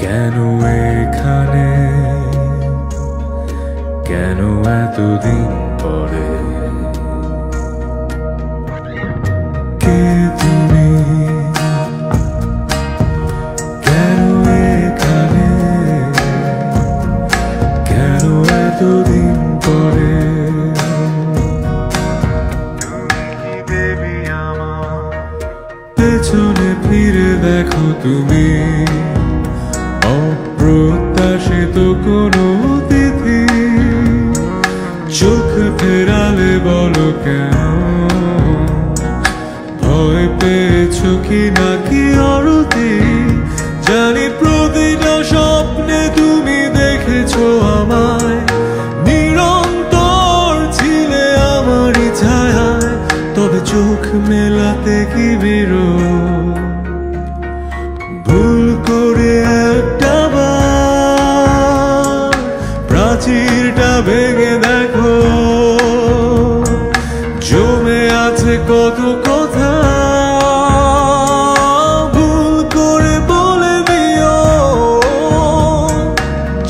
কেন এখানে, কেন এতদিন পরে? কে তুমি, কেন এখানে, কেন এতদিন পরে? পেছনে ফিরে দেখো তুমি, অপ্রত্যাশিত কোনো অতিথি। চোখ ফেরালে বলো কেন, ভয় পেয়েছো কি নাকি অরতি? জানি প্রতিটা স্বপ্নে তুমি দেখেছো আমায়, নিরন্তর ছিলে আমারই ছায়ায়। তবে চোখ মেলাতে কি বিরোধ? ভুল করে একটা বার প্রাচীরটা ভেঙে দেখো, জমে আছে কত কথা। ভুল করে বলে দিও,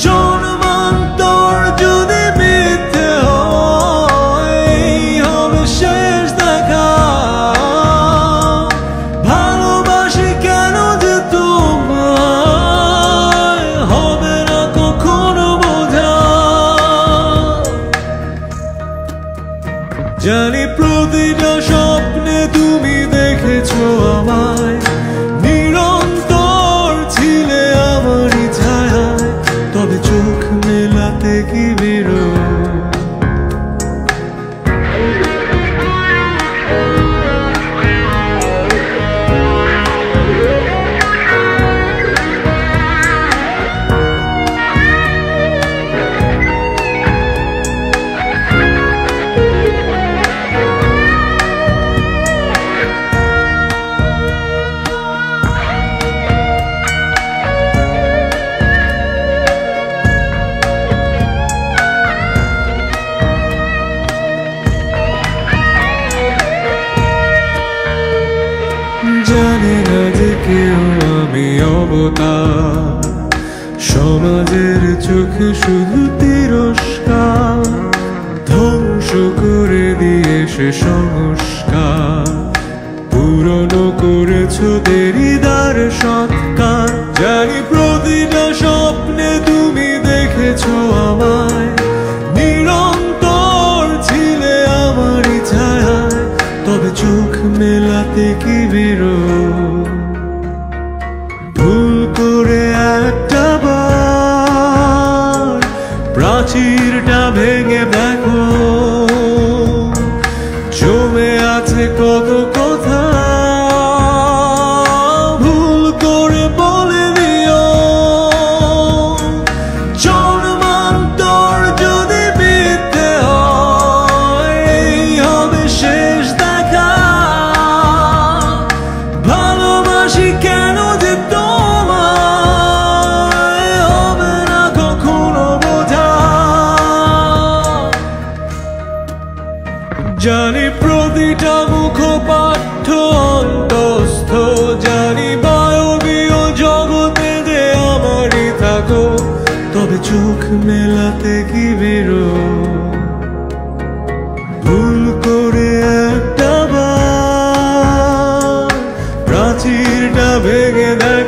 জন্মান্তর যদি মিথ্যে হয়, এই হবে শেষ দেখা। ভালোবাসি কেন যে তোমায়, হবে না কখনো বোঝা। জানি প্রতিটা স্বপ্নে তুমি দেখেছো আমায়, নিরন্তর ছিলে আমারই ছায়ায়। তবে চোখ মেলাতে কি বিরোধ? জানে না যে কেউ আমি অবতার, সমাজের চোখে শুধু তিরস্কার। ধ্বংস করে দিয়ে সে সংস্কার, পুরনো করেছো দেরিদার সৎকার। জানি প্রতিটা স্বপ্নে তুমি দেখেছো আমায়, নিরন্তর ছিলে আমারই ছায়ায়। তবে চোখ মেলাতে কি বিরোধ? ভুল করে একটা বার প্রাচীরটা ভেঙে দেখো, জমে আছে কত কথা। ভুল করে বলে দিও, জন্মান্তর যদি মিথ্যে হয়, এই হবে শেষ দেখা। ভালোবাসি কেন যে তোমায়, হবে না কখনো বোঝা। জানি প্রতিটা মুখপাঠ্য অন্তস্থ, জানি বায়বীয় জগতে যে আমারই থাকো। তবে চোখ মেলাতে কি বিরোধ? ভুল করে একটা বার প্রাচীরটা ভেঙে দেখ,